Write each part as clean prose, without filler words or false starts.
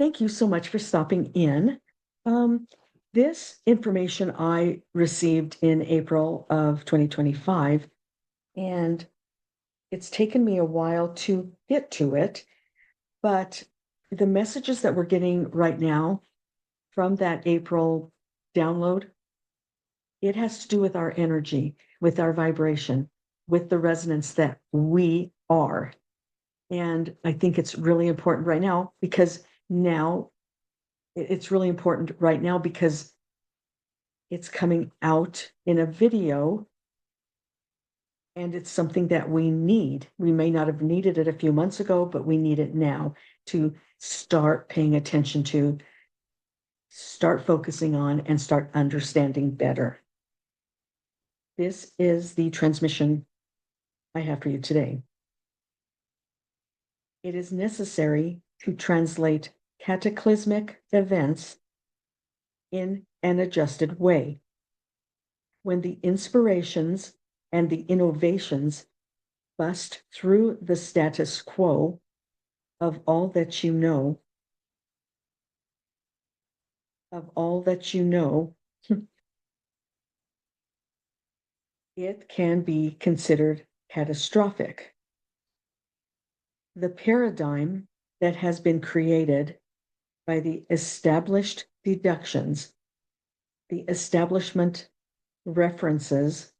Thank you so much for stopping in. Um, this information I received in April of 2025, and it's taken me a while to get to it, but the messages that we're getting right now from that April download, it has to do with our energy, with our vibration, with the resonance that we are. And I think it's really important right now because now it's really important right now because it's coming out in a video and it's something that we need. We may not have needed it a few months ago, but we need it now to start paying attention to, start focusing on, and start understanding better. This is the transmission I have for you today. It is necessary to translate cataclysmic events in an adjusted way. When the inspirations and the innovations bust through the status quo of all that you know, of all that you know, it can be considered catastrophic. The paradigm that has been created by the established deductions, the establishment references,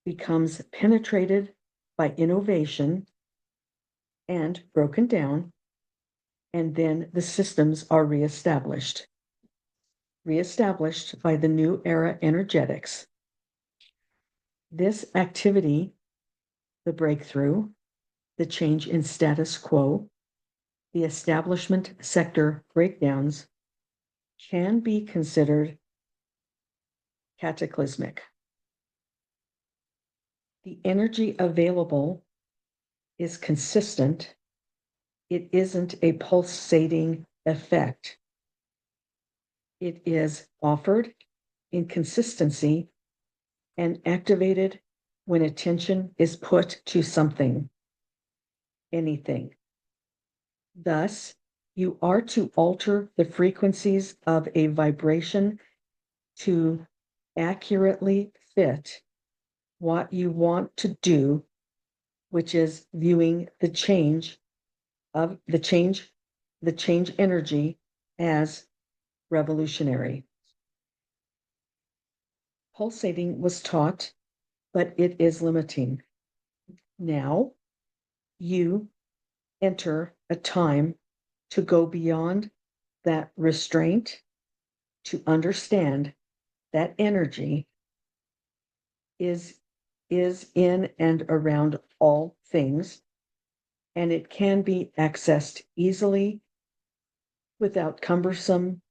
becomes penetrated by innovation and broken down, and then the systems are reestablished by the new era energetics. This activity, the breakthrough, the change in status quo, the establishment sector breakdowns, can be considered cataclysmic. The energy available is consistent. It isn't a pulsating effect. It is offered in consistency and activated when attention is put to something, anything. Thus, you are to alter the frequencies of a vibration to accurately fit what you want to do, which is viewing the change energy as revolutionary. Pulsating was taught, but it is limiting. Now you enter a time to go beyond that restraint, to understand that energy is in and around all things, and it can be accessed easily without cumbersome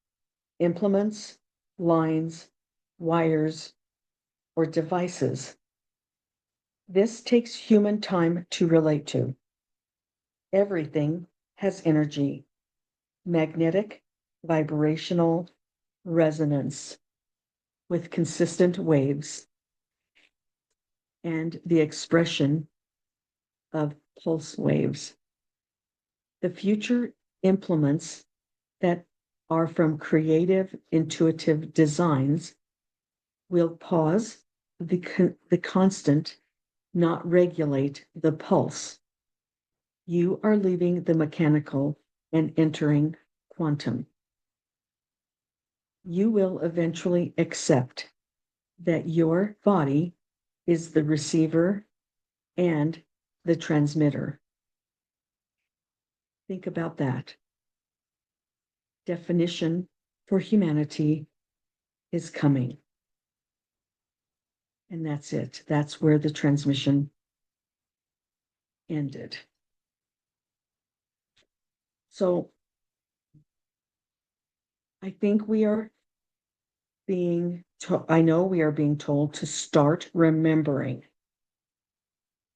implements, lines, wires, or devices. This takes human time to relate to. Everything has energy, magnetic, vibrational resonance with consistent waves and the expression of pulse waves. The future implements that are from creative, intuitive designs will pause the constant, not regulate the pulse. You are leaving the mechanical and entering quantum. You will eventually accept that your body is the receiver and the transmitter. Think about that. Definition for humanity is coming. And that's it. That's where the transmission ended. So I think we are I know we are being told to start remembering,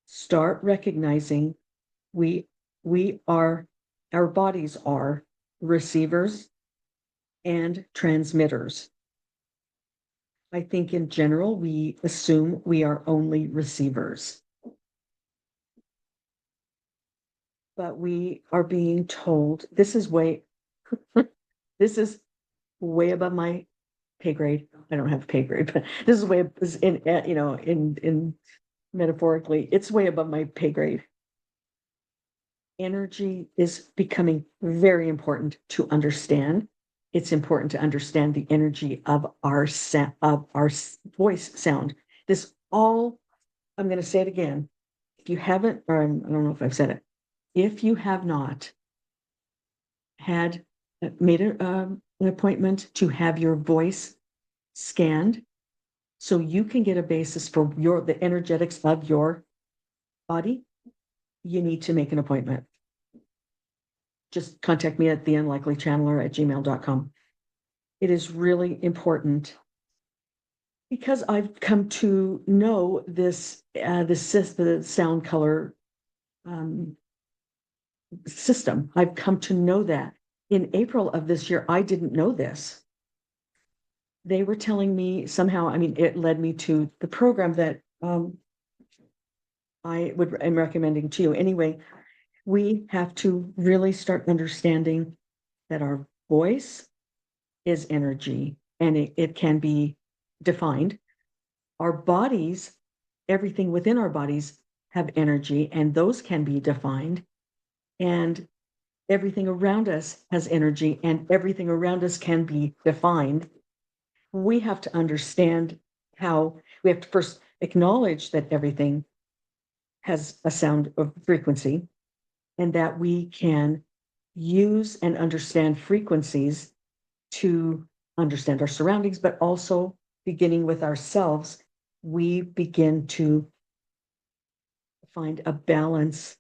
start recognizing we are, our bodies are receivers and transmitters. I think in general, we assume we are only receivers. But we are being told, this is way This is way above my pay grade. I don't have a pay grade, but this is way is in, in metaphorically, it's way above my pay grade. Energy is becoming very important to understand. It's important to understand the energy of our voice sound. This all, I'm going to say it again. If you haven't, or I don't know if I've said it, if you have not had made an appointment to have your voice scanned, so you can get a basis for the energetics of your body, you need to make an appointment. Just contact me at theunlikelychanneler@gmail.com. It is really important because I've come to know this, the sound color system. I've come to know that. In April of this year, I didn't know this. They were telling me somehow, I mean, it led me to the program that I'm recommending to you. Anyway, we have to really start understanding that our voice is energy and it can be defined. Our bodies, everything within our bodies have energy, and those can be defined. And everything around us has energy, and everything around us can be defined. We have to understand how we have to first acknowledge that everything has a sound of frequency, and that we can use and understand frequencies to understand our surroundings, but also beginning with ourselves, we begin to find a balance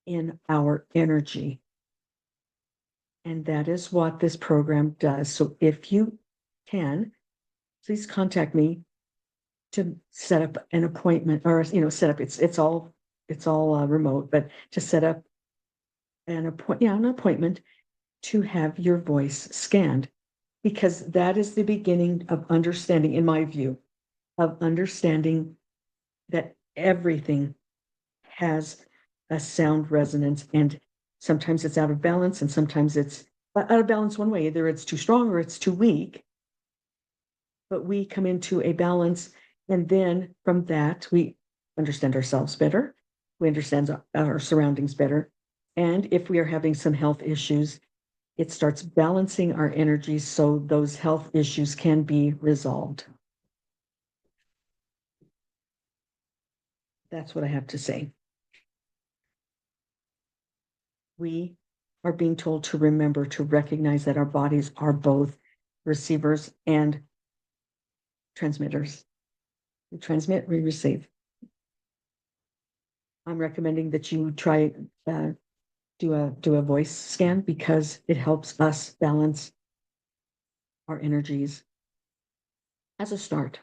in our energy. And that is what this program does. So if you can, please contact me to set up an appointment, or set up, it's all remote, but to set up an appointment to have your voice scanned, because that is the beginning of understanding, in my view, of understanding that everything has a sound resonance, and sometimes it's out of balance, and sometimes it's out of balance one way, either it's too strong or it's too weak. But we come into a balance, and then from that, we understand ourselves better, we understand our surroundings better. And if we are having some health issues, it starts balancing our energies so those health issues can be resolved. That's what I have to say. We are being told to remember to recognize that our bodies are both receivers and transmitters. We transmit, we receive. I'm recommending that you try do a voice scan, because it helps us balance our energies as a start.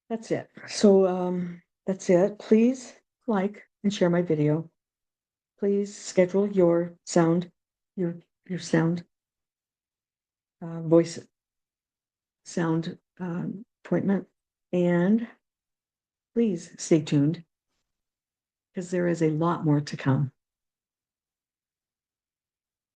That's it. So that's it. Please like and share my video. Please schedule your sound, your sound voice sound appointment, and please stay tuned, because there is a lot more to come.